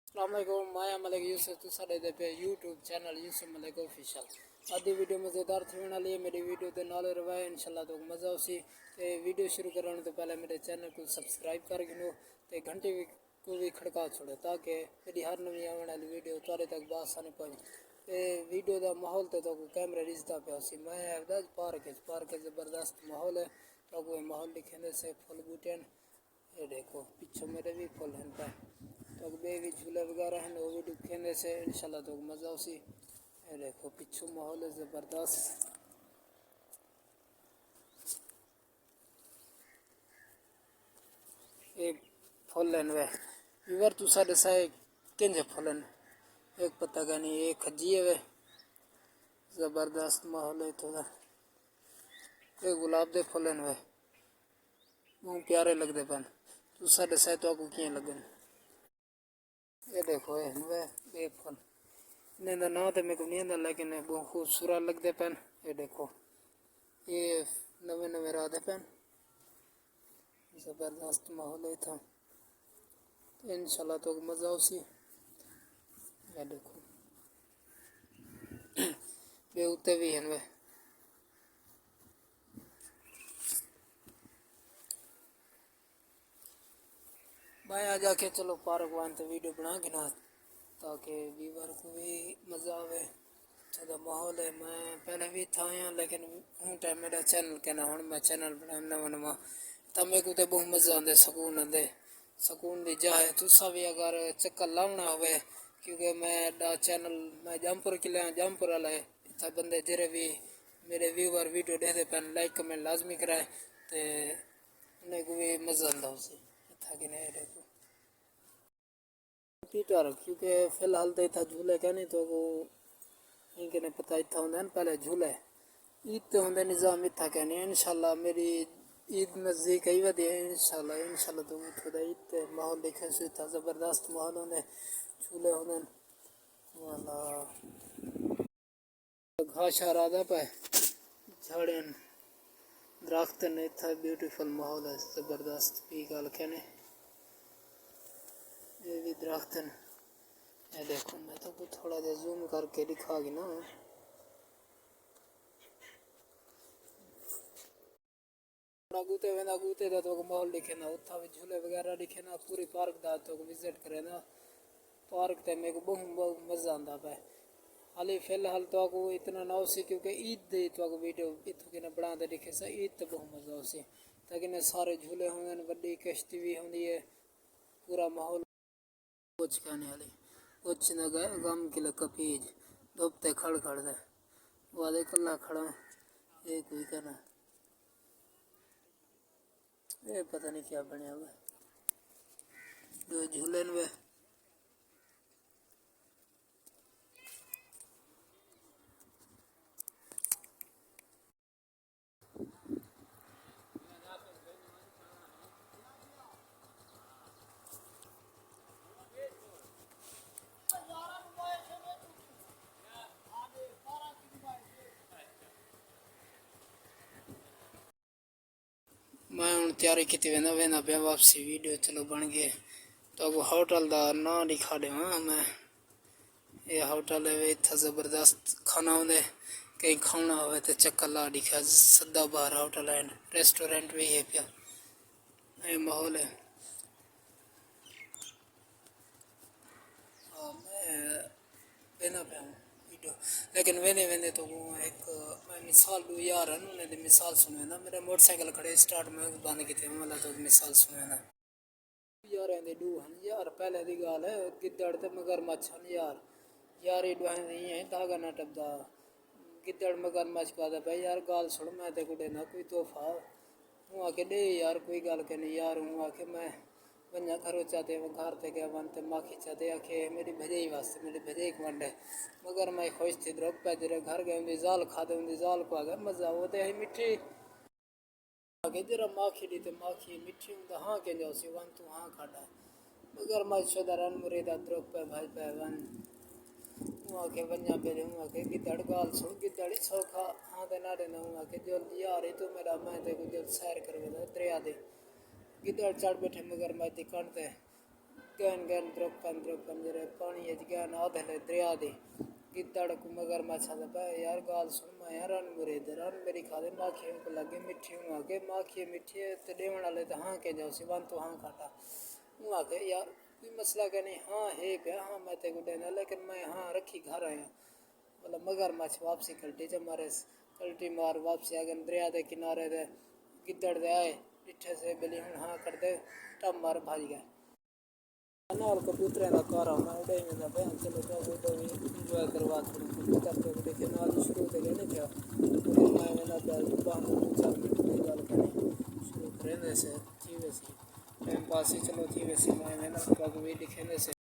अस्सलामुअलैकुम माया मलिक यूसुफ तो साडे दे पे YouTube channel Yusuf Malik official आदि वीडियो मज़ेदार थी वाली है मेरी वीडियो के नाल रवाए इंशाल्लाह तो मज़ा उसी ते वीडियो शुरू करने तो पहले मेरे चैनल को सब्सक्राइब कर गिनो ते घंटे को भी खड़का छोड़ो ताकि मेरी हर नवी आने वाली वीडियो तारे तक बासानी पहुंचे ते वीडियो का माहौल तो कैमरा रिजता पे सी मैं पार्क ज़बरदस्त माहौल है तो माहौल दिखेंदे से फुल बूटे ये देखो पीछे मेरे भी फुल हैं पे तो बे भी झूले वगैरह हैं वो भी दिखेंदे से इंशाल्लाह तो मज़ा उसी ये देखो पीछे माहौल है ज़बरदस्त एक फुल हैं वे इवर तू साढ़े साए किंजे फुल हैं एक पता का नहीं एक खजी है वे ज़बरदस्त माहौल है थोड़ा एक गुलाब दे फुल हैं वे बहुत प्यारे लगते पन तू साढ़े साए तो आपको किए लगन ये देखो ये वे बेफुल इन्हें ना तो मेरे को नहीं आता लेकिन बहुत खूबसूरत लगते पेन ये देखो ये नवे नवे राधे पेन ज़बरदस्त माहौल है था तो इंशाल्लाह तो मज़ा उसी ये देखो वे उते भी हैं वे मैं आ जाके चलो पार्क वान तो वीडियो बना के ना ताकि व्यूवर को भी मज़ा आवे अच्छा माहौल है मैं पहले भी था यहाँ लेकिन हूँ टाइम मेरा चैनल के ना हूँ मैं चैनल बनाया नवा नवा तब मेरे को तो बहुत मज़ा आंदे सकून दी जा है तुसा भी अगर चक्कर लाना होवे क्योंकि मैं डा चैनल मैं जमपुर के लिए जमपुर वाला है इतना बंदे जरे भी मेरे व्यूवर वीडियो दे पेन लाइक कमेंट लाजमी कराए तो उन्हें को भी मज़ा आंदा उसे इतना कि नहीं देखो पीटर क्योंकि फिलहाल तो इतना झूले क्या नहीं तो वो इनके ने पता इतना होंगे ना पहले झूले ईद तो होंगे निज़ाम इतना कहने इंशाल्लाह मेरी ईद नज़दीक आई वधी है इंशाल्लाह तो खुदा ईद ते माहौल देखे सो इतना ज़बरदस्त माहौल होंगे झूले होंगे वाला घास आराधा पे झाड़े दरख्त ने इतना ब्यूटीफुल माहौल है ज़बरदस्त भी गल कहने ये भी दरख्त ये देखो मैं तो कुछ थोड़ा जा जूम करके दिखागी ना गूते वेंदा गूते दा तो माहौल दिखे ना उथा भी झूले वगैरह दिखे ना पूरी पार्क दा तो विजिट करे ना पार्क ते मेरे को बहुत मज़ा आंदा पे हाली फिलहाल तो को इतना ना उसी क्योंकि ईद दे तो वीडियो इथों के ना बना दे दिखे सा ईद तो बहुत मज़ा उसी ताकि ने सारे झूले होंगे बड़ी कश्ती भी होंगी है पूरा माहौल कुछ कहने वाली कुछ न गम की लकपीज दोपते खड़ खड़ दे वादे कल्ला खड़ा ये कोई करना ये पता नहीं क्या बनया हुआ जो झूले में मैं हूँ तैयारी की वेंदा वेंदा पे वापसी वीडियो चलो बन गए तो वो होटल का ना दिखा दे मैं ये होटल है इतना ज़बरदस्त खाना होंगे कहीं खाना हो तो चक्कर ला दिखा सदा बाहर होटल है रेस्टोरेंट भी है पिया ये माहौल है मैं वेंदा पे हूँ वीडियो लेकिन वेंदे वेंदे तो वो एक मैं मिसाल दो यार है उन्हें मिसाल सुने ना मेरे मोटरसाइकिल खड़े स्टार्ट में बंद की थे मतलब तो मिसाल सुने ना यार आंदे डू हन यार पहले दी गल है गिद्दड़ ते मगरमच्छ हन यार ये डूहे नहीं है धागा ना टपदा गिद्दड़ मगरमच्छ का दे भाई यार गाल सुन मैं ते कुड़े ना कोई तोहफा हूँ आके दे यार कोई गल के नहीं यार हूँ आके मैं बंजा घरों चाहते वो घर ते गया बनते माखी चाहते आखे मेरी भजाई वास्ते मेरी भजाई को मंडे मगर मैं खुश थी द्रोग पे जरे घर गए उनकी जाल खाते उनकी जाल को आ गया मजा वो ते मिट्टी आगे जरा माखी दी ते माखी मिठी उंदा हाँ के जाओ सी वन तू हाँ खाड़ा मगर मैं शोधरन मुरीदा द्रोग पे भाई पे वन वहाँ के बंजा पे वहाँ के गिद्दड़ गाल सुन गिद्दड़ सौखा हाँ ते ना देना वहाँ के जो यार तो मेरा मैं ते को जो सैर करवे दरिया दे गिद्दड़ चढ़ बैठे मगर मैं ते कणते गहन गहन द्रपन द्रपन जरे पानी गहन आधे दरिया दे गिद्दड़ को मगर मच्छा दबा यार गाल सुन मैं यार रन मुरे रन मेरी खा दे माखियों को लगे मिठी हूँ आगे माखिए मिठी तो देवन वाले तो हाँ के जाओ सिवान तो हाँ काटा हूँ आगे यार कोई मसला क्या नहीं हाँ है क्या हाँ मैं तेको देना लेकिन मैं हाँ रखी घर आया मतलब मगर मच्छ वापसी कल्टी जब मारे कल्टी मार वापसी आ गए दरिया दे किनारे दे गिद्दड़ दे आए इट्ठे से बिली हूँ हाँ कर दे टब मार भाज गए और कबूतर का कारा मैं उड़े में था बहन चलो तो वो तो इंजॉय करवा कबूतर तो देखे नाल शुरू तो गए नहीं था फिर मैं ना प्यार बाहर 4 मिनट की गल करी शुरू करेंगे से थी वैसे टाइम पास ही चलो थी वैसे मैं ना पग भी लिखेंगे से